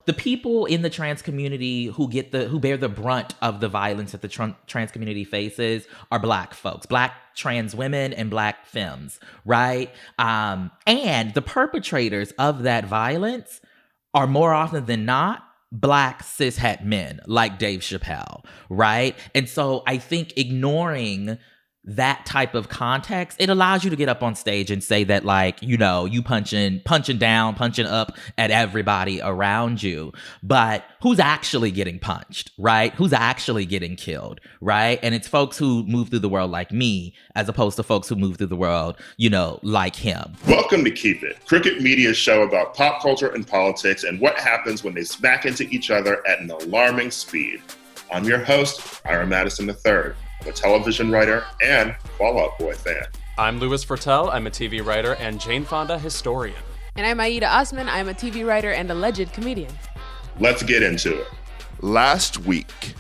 the people in the trans community who bear the brunt of the violence that the trans community faces are Black folks, Black trans women and Black femmes, right? And the perpetrators of that violence are more often than not Black cishet men like Dave Chappelle, right? And so I think ignoring that type of context, it allows you to get up on stage and say that, like, you know, you punching down, punching up at everybody around you. But who's actually getting punched, right? Who's actually getting killed, right? And it's folks who move through the world like me, as opposed to folks who move through the world, you know, like him. Welcome to Keep It, Crooked Media's show about pop culture and politics and what happens when they smack into each other at an alarming speed. I'm your host, Ira Madison III. I'm a television writer and Fall Out Boy fan. I'm Louis Fertel. I'm a TV writer and Jane Fonda historian. And I'm Aida Osman. I'm a TV writer and alleged comedian. Let's get into it. Last week,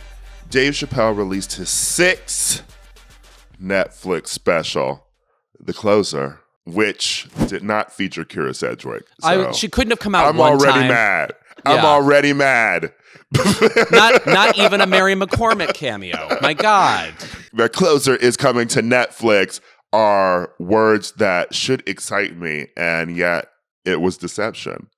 Dave Chappelle released his 6th Netflix special, The Closer, which did not feature Kira Sedgwick. So She couldn't have come out I'm one already time. mad. Yeah. I'm already mad. Not even a Mary McCormick cameo. My God. The Closer is coming to Netflix are words that should excite me, and yet it was deception.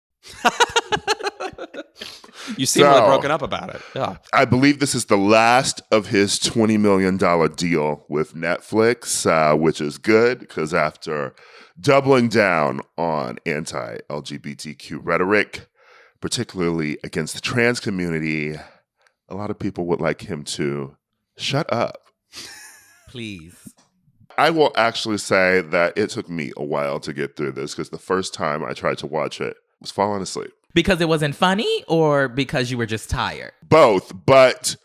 You seem really broken up about it. Yeah. I believe this is the last of his $20 million deal with Netflix, which is good because after doubling down on anti-LGBTQ rhetoric, particularly against the trans community, a lot of people would like him to shut up. Please. I will actually say that it took me a while to get through this because the first time I tried to watch it, I was falling asleep. Because it wasn't funny or because you were just tired? Both, but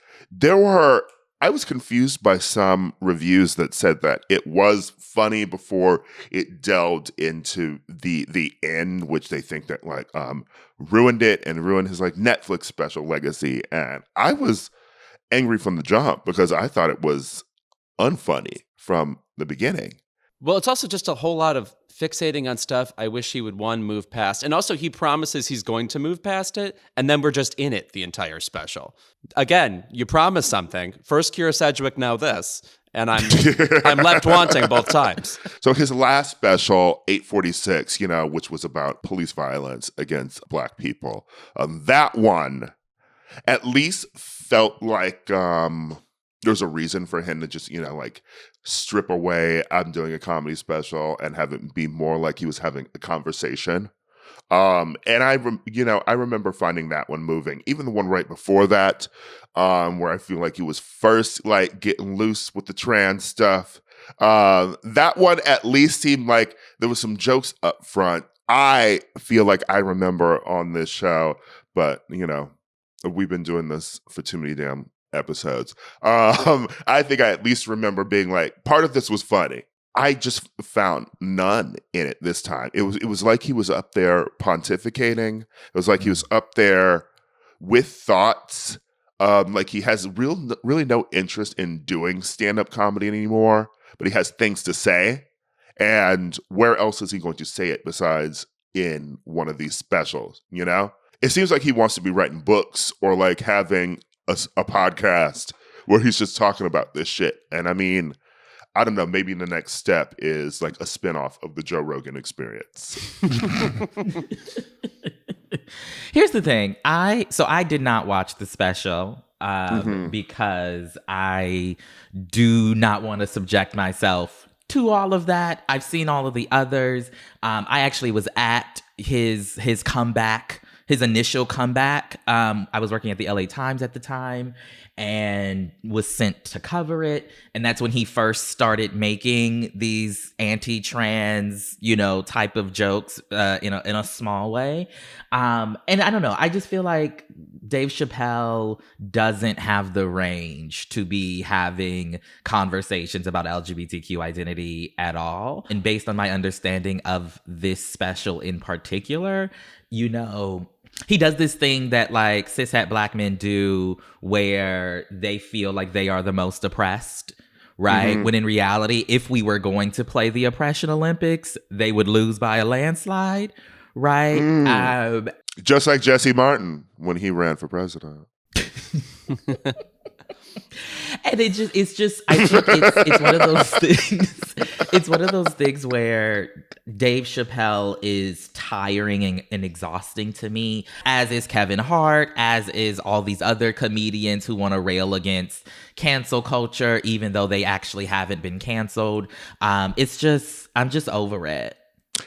I was confused by some reviews that said that it was funny before it delved into the end, which they think that ruined it and ruined his Netflix special legacy. And I was angry from the jump because I thought it was unfunny from the beginning. Well, it's also just a whole lot of fixating on stuff I wish he would, move past. And also he promises he's going to move past it, and then we're just in it the entire special. Again, you promise something. First Kira Sedgwick, now this. And I'm left wanting both times. So his last special, 846, which was about police violence against Black people, that one at least felt like there's a reason for him to just, strip away, I'm doing a comedy special, and have it be more like he was having a conversation. And I remember finding that one moving. Even the one right before that, where I feel like he was first getting loose with the trans stuff. That one at least seemed like there was some jokes up front. I feel like I remember on this show, but we've been doing this for too many damn episodes. I think I at least remember being part of this was funny. I just found none in it this time. It was like he was up there pontificating. It was like he was up there with thoughts. Like he has really no interest in doing stand-up comedy anymore, but he has things to say. And where else is he going to say it besides in one of these specials, It seems like he wants to be writing books or having a podcast where he's just talking about this shit. And I mean, I don't know, maybe the next step is a spinoff of the Joe Rogan Experience. Here's the thing. I did not watch the special because I do not want to subject myself to all of that. I've seen all of the others. I actually was at his comeback, his initial comeback. I was working at the LA Times at the time and was sent to cover it. And that's when he first started making these anti-trans, type of jokes in a small way. And I don't know. I just feel like Dave Chappelle doesn't have the range to be having conversations about LGBTQ identity at all. And based on my understanding of this special in particular, he does this thing that cishet Black men do where they feel like they are the most oppressed, right? When in reality, if we were going to play the Oppression Olympics, they would lose by a landslide, right? Just like Jesse Martin when he ran for president. And it's just I think it's one of those things. It's one of those things where Dave Chappelle is tiring and exhausting to me, as is Kevin Hart, as is all these other comedians who want to rail against cancel culture, even though they actually haven't been canceled. I'm just over it.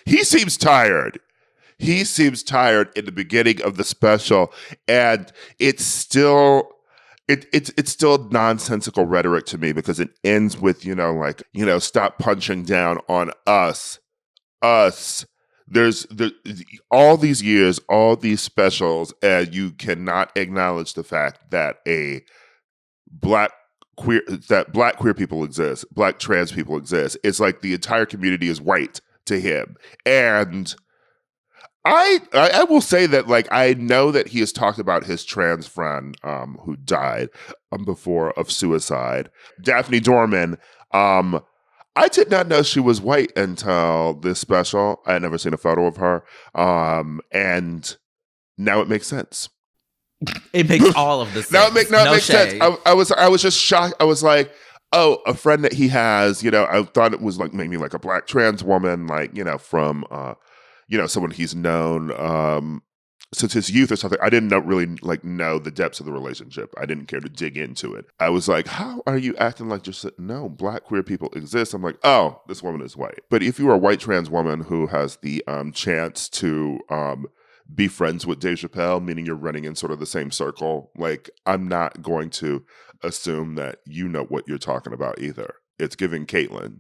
He seems tired. He seems tired in the beginning of the special, and it's still it's still nonsensical rhetoric to me, because it ends with, stop punching down on us. There's all these years, all these specials, and you cannot acknowledge the fact that black queer people exist, black trans people exist. It's like the entire community is white to him. And I will say that, like, I know that he has talked about his trans friend who died before of suicide, Daphne Dorman. I did not know she was white until this special. I had never seen a photo of her, and now it makes sense. It makes all of the sense. Now it makes sense. I was just shocked. I was like, oh, a friend that he has. I thought it was like maybe like a black trans woman, like from someone he's known since his youth or something. I didn't really know the depths of the relationship. I didn't care to dig into it. I was like, how are you acting like just no, black queer people exist? I'm like, oh, this woman is white. But if you are a white trans woman who has the chance to be friends with Dave Chappelle, meaning you're running in sort of the same circle, like, I'm not going to assume that you know what you're talking about either. It's giving Caitlyn,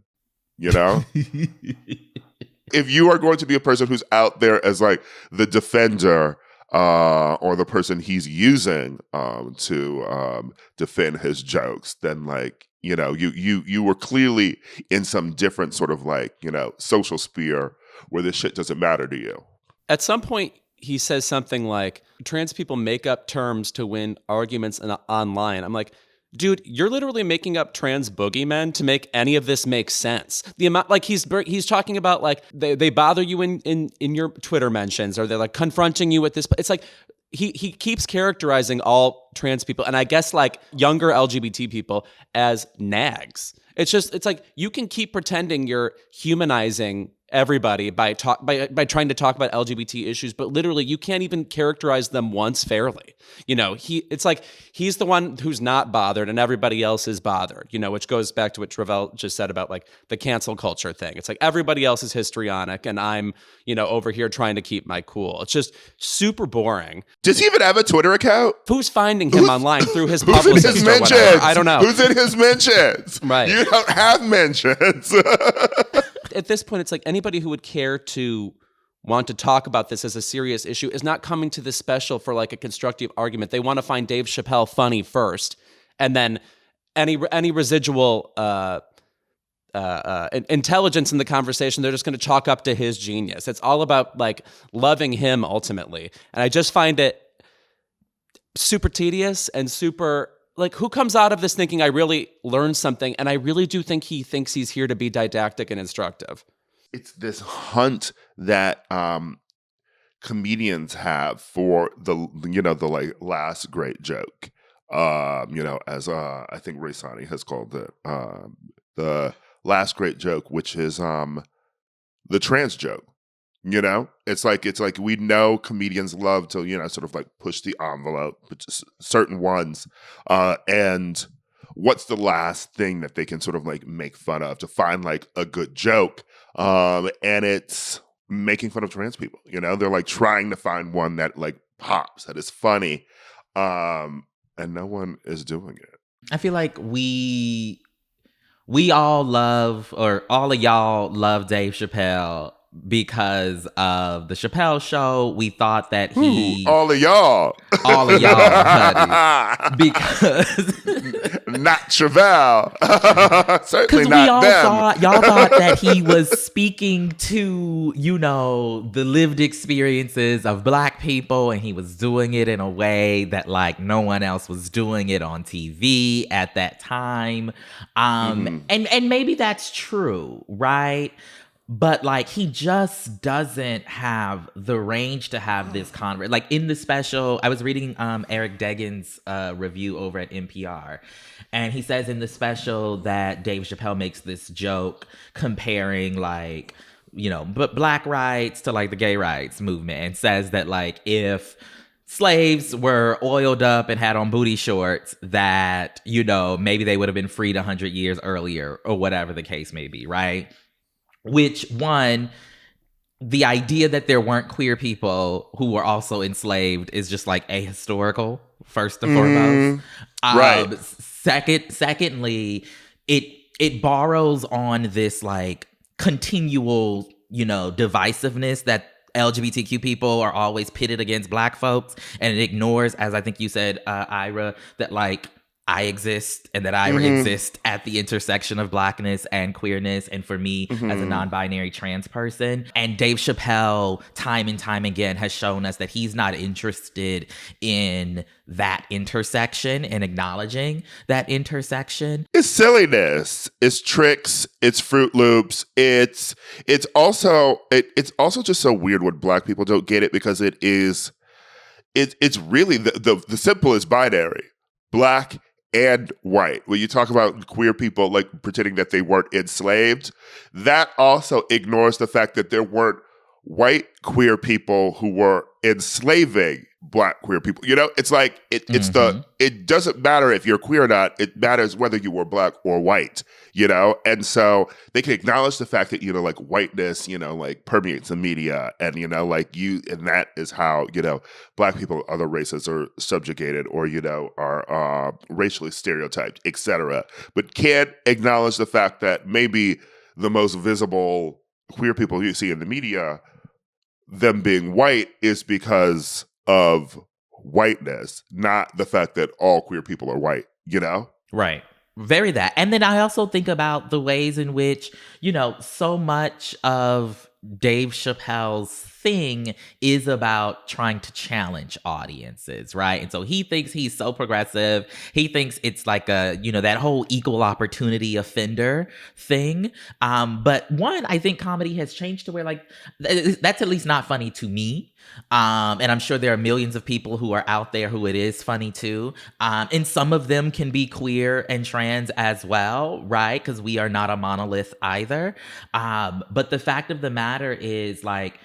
If you are going to be a person who's out there as like the defender or the person he's using to defend his jokes, then you were clearly in some different sort of social sphere where this shit doesn't matter to you. At some point, he says something like, trans people make up terms to win arguments online. I'm like, dude, you're literally making up trans boogeymen to make any of this make sense. The amount, he's talking about they bother you in your Twitter mentions, or they're confronting you with this. It's like he keeps characterizing all trans people, and I guess younger LGBT people, as nags. It's like you can keep pretending you're humanizing everybody by trying to talk about LGBT issues, but literally you can't even characterize them once fairly. It's like he's the one who's not bothered and everybody else is bothered, which goes back to what Tre'vell just said about the cancel culture thing. It's like everybody else is histrionic and I'm, over here trying to keep my cool. It's just super boring. Does he even have a Twitter account? Who's finding him online through his who's publicist in his or mentions? whatever? I don't know. Who's in his mentions? Right. You don't have mentions. At this point, it's like anybody who would care to want to talk about this as a serious issue is not coming to this special for a constructive argument. They want to find Dave Chappelle funny first, and then any residual intelligence in the conversation, they're just going to chalk up to his genius. It's all about loving him ultimately, and I just find it super tedious and super. Who comes out of this thinking I really learned something? And I really do think he thinks he's here to be didactic and instructive. It's this hunt that comedians have for the last great joke. As I think Ray Sani has called it, the last great joke, which is the trans joke. It's like we know comedians love to, sort of push the envelope, but certain ones. And what's the last thing that they can sort of make fun of to find a good joke? And it's making fun of trans people. They're trying to find one that pops, that is funny. And no one is doing it. I feel like we all love, or all of y'all love Dave Chappelle because of the Chappelle Show. We thought that all of y'all, honey, because not Tre'vell, certainly not them. Y'all thought that he was speaking to the lived experiences of Black people, and he was doing it in a way that no one else was doing it on TV at that time. And maybe that's true, right? But like he just doesn't have the range to have this conversation. Like in the special, I was reading Eric Deggans' review over at NPR, and he says in the special that Dave Chappelle makes this joke comparing like, you know, but black rights to like the gay rights movement, and says that like if slaves were oiled up and had on booty shorts, that, you know, maybe they would have been freed 100 years earlier or whatever the case may be, right? Which, one, the idea that there weren't queer people who were also enslaved is just like ahistorical, first and foremost. Right. Secondly, it borrows on this like continual, you know, divisiveness that LGBTQ people are always pitted against black folks, and it ignores, as I think you said, Ira, that like I exist and that Ira exists at the intersection of blackness and queerness. And for me, as a non-binary trans person, and Dave Chappelle, time and time again, has shown us that he's not interested in that intersection and acknowledging that intersection. It's silliness. It's tricks. It's Fruit Loops. It's also just so weird when black people don't get it, because it's really the simplest binary, black and white. When you talk about queer people like pretending that they weren't enslaved, that also ignores the fact that there weren't white queer people who were enslaving black queer people. You know, it's like it doesn't matter if you're queer or not. It matters whether you were black or white, you know? And so they can acknowledge the fact that, you know, like whiteness, you know, like permeates the media, and, you know, like and that is how, you know, black people, other races are subjugated or, you know, are racially stereotyped, etc. But can't acknowledge the fact that maybe the most visible queer people you see in the media, them being white, is because of whiteness, not the fact that all queer people are white, you know? Right. Very that. And then I also think about the ways in which, you know, so much of Dave Chappelle's thing is about trying to challenge audiences, right? And so he thinks he's so progressive. He thinks it's like a, you know, that whole equal opportunity offender thing. But one, I think comedy has changed to where like, that's at least not funny to me. And I'm sure there are millions of people who are out there who it is funny to. And some of them can be queer and trans as well, right? Because we are not a monolith either. But the fact of the matter is, like,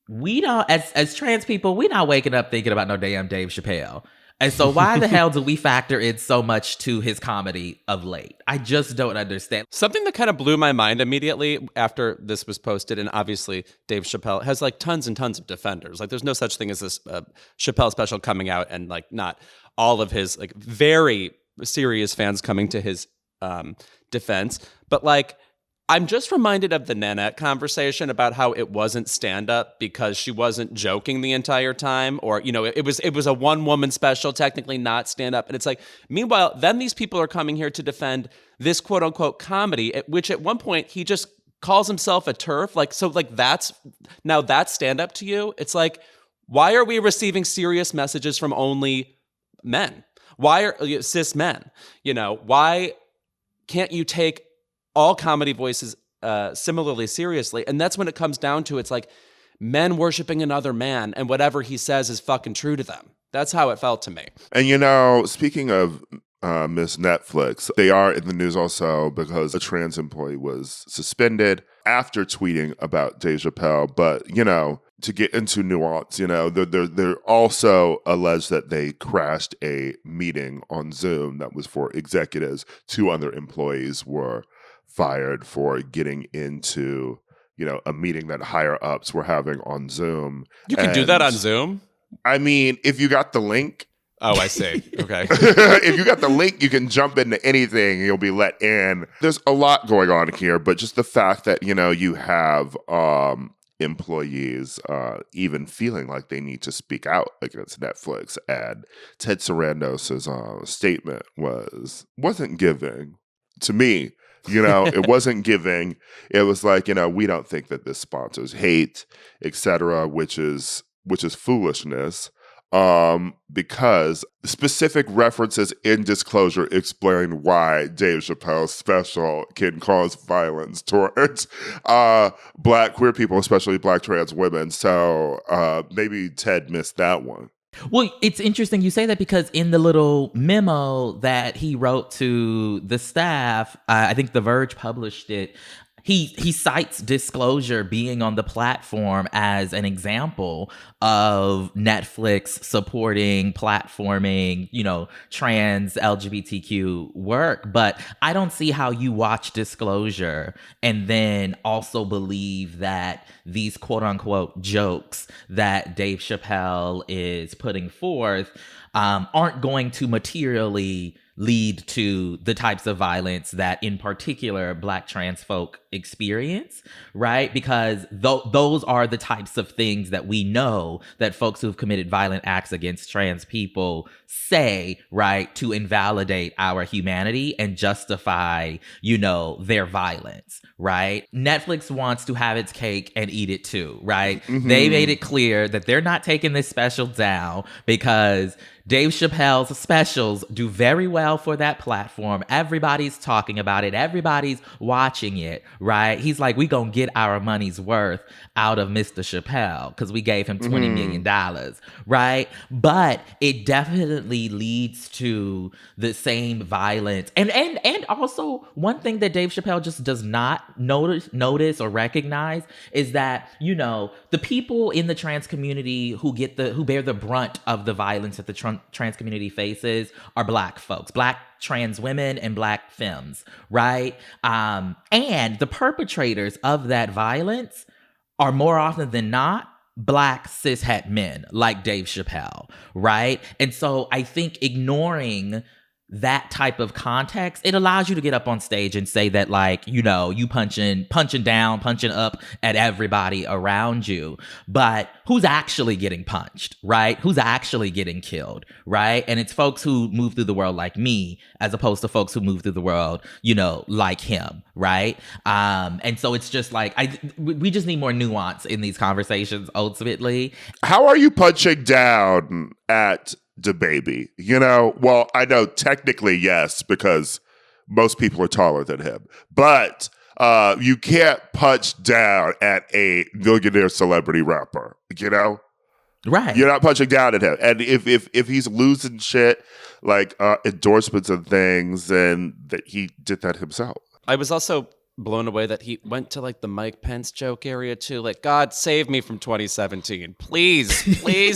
we don't, as trans people, we're not waking up thinking about no damn Dave Chappelle. And so why the hell do we factor in so much to his comedy of late? I just don't understand. Something that kind of blew my mind immediately after this was posted, and obviously Dave Chappelle has like tons and tons of defenders. Like there's no such thing as this Chappelle special coming out and like not all of his like very serious fans coming to his defense. But like, I'm just reminded of the Nanette conversation about how it wasn't stand-up because she wasn't joking the entire time, or, you know, it was a one-woman special, technically not stand-up. And it's like, meanwhile, then these people are coming here to defend this quote-unquote comedy, which at one point he just calls himself a TERF. Like, so like that's stand-up to you? It's like, why are we receiving serious messages from only men? Why are cis men? You know, why can't you take all comedy voices similarly seriously? And that's when it comes down to, it's like men worshiping another man, and whatever he says is fucking true to them. That's how it felt to me. And, you know, speaking of Miss Netflix, they are in the news also because a trans employee was suspended after tweeting about Dave Chappelle. But, you know, to get into nuance, you know, they're also alleged that they crashed a meeting on Zoom that was for executives. 2 other employees were fired for getting into, you know, a meeting that higher ups were having on Zoom. You can do that on Zoom? I mean, if you got the link. Oh, I see. Okay. If you got the link, you can jump into anything and you'll be let in. There's a lot going on here, but just the fact that, you know, you have employees even feeling like they need to speak out against Netflix, and Ted Sarandos's statement wasn't giving to me. You know, it wasn't giving. It was like, you know, we don't think that this sponsors hate, etc., which is foolishness. because specific references in disclosure explain why Dave Chappelle's special can cause violence towards Black queer people, especially Black trans women. So maybe Ted missed that one. Well, it's interesting you say that because in the little memo that he wrote to the staff, I think The Verge published it, he cites disclosure being on the platform as an example of Netflix supporting, platforming, trans LGBTQ work. But I don't see how you watch Disclosure and then also believe that these quote unquote jokes that Dave Chappelle is putting forth aren't going to materially lead to the types of violence that in particular Black trans folk experience, right? Because those are the types of things that we know that folks who've committed violent acts against trans people say, right, to invalidate our humanity and justify, their violence, right? Netflix wants to have its cake and eat it too, right? Mm-hmm. They made it clear that they're not taking this special down because Dave Chappelle's specials do very well for that platform. Everybody's talking about it. Everybody's watching it, right? He's like, we gonna get our money's worth out of Mr. Chappelle because we gave him $20 million, right? But it definitely leads to the same violence. And also one thing that Dave Chappelle just does not notice or recognize is that, the people in the trans community who bear the brunt of the violence that the trans community faces are Black folks, Black trans women and Black femmes, right? And the perpetrators of that violence are more often than not Black cishet men like Dave Chappelle, right? And so I think ignoring that type of context, it allows you to get up on stage and say that, like, you punching down, punching up at everybody around you. But who's actually getting punched, right? Who's actually getting killed, right? And it's folks who move through the world like me, as opposed to folks who move through the world, like him, right? And so it's just like, we just need more nuance in these conversations, ultimately. How are you punching down at DaBaby? Well, I know technically yes, because most people are taller than him, but you can't punch down at a millionaire celebrity rapper, Right. You're not punching down at him. And if he's losing shit like endorsements and things, then that he did that himself. I was also blown away that he went to like the Mike Pence joke area too. Like, God save me from 2017. Please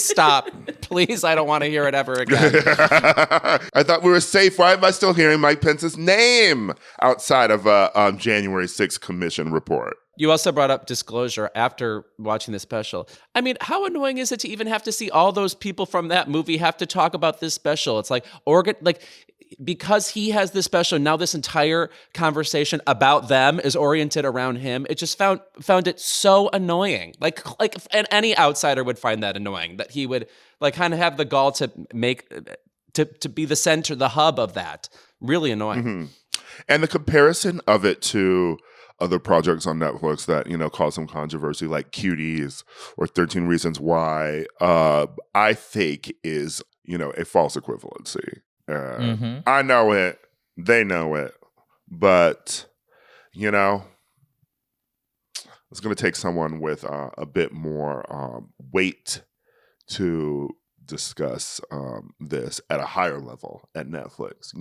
stop. Please, I don't want to hear it ever again. I thought we were safe. Why am I still hearing Mike Pence's name outside of a January 6th commission report? You also brought up Disclosure after watching the special. I mean, how annoying is it to even have to see all those people from that movie have to talk about this special? It's like, because he has this special, now this entire conversation about them is oriented around him. It just found it so annoying. Like, and any outsider would find that annoying, that he would like kind of have the gall to make to be the center, the hub of that. Really annoying. Mm-hmm. And the comparison of it to other projects on Netflix that, cause some controversy, like Cuties or 13 Reasons Why, I think is, a false equivalency. I know it, they know it, but, it's going to take someone with a bit more weight to discuss this at a higher level at Netflix,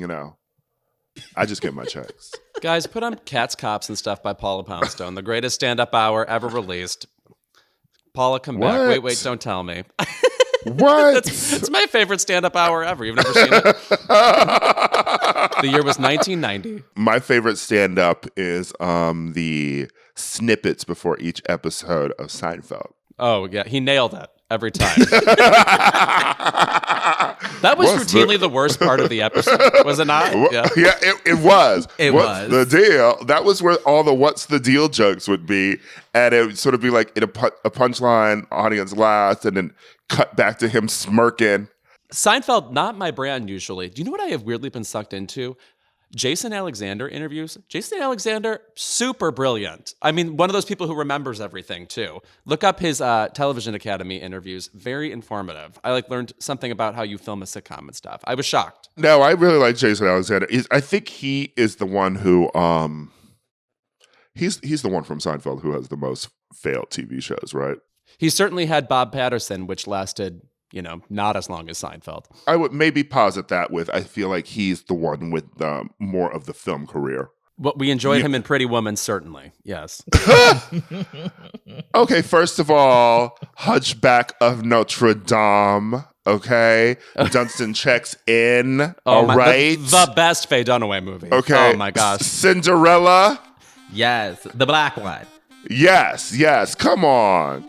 I just get my checks. Guys, put on Cats, Cops, and Stuff by Paula Poundstone, the greatest stand-up hour ever released. Paula, come back. Wait, don't tell me. What? It's my favorite stand-up hour ever. You've never seen it? The year was 1990. My favorite stand-up is the snippets before each episode of Seinfeld. Oh, yeah. He nailed it every time. That was routinely the worst part of the episode, was it not? Yeah, it was. It what's was. the deal? That was where all the what's the deal jokes would be. And it would sort of be like in a punchline, audience laughs, and then cut back to him smirking. Seinfeld, not my brand usually. Do you know what I have weirdly been sucked into? Jason Alexander interviews. Jason Alexander, super brilliant. I mean, one of those people who remembers everything too. Look up his Television Academy interviews. Very informative. I learned something about how you film a sitcom and stuff. I was shocked. No, I really like Jason Alexander. I think he is the one who he's the one from Seinfeld who has the most failed TV shows, right? He certainly had Bob Patterson, which lasted, not as long as Seinfeld. I would maybe posit that with, I feel like he's the one with more of the film career. Well, we enjoyed him in Pretty Woman, certainly. Yes. Okay, first of all, Hunchback of Notre Dame. Okay, Dunstan checks in. All right, the best Faye Dunaway movie. Okay, oh my gosh, Cinderella. Yes, the black one. Yes, come on.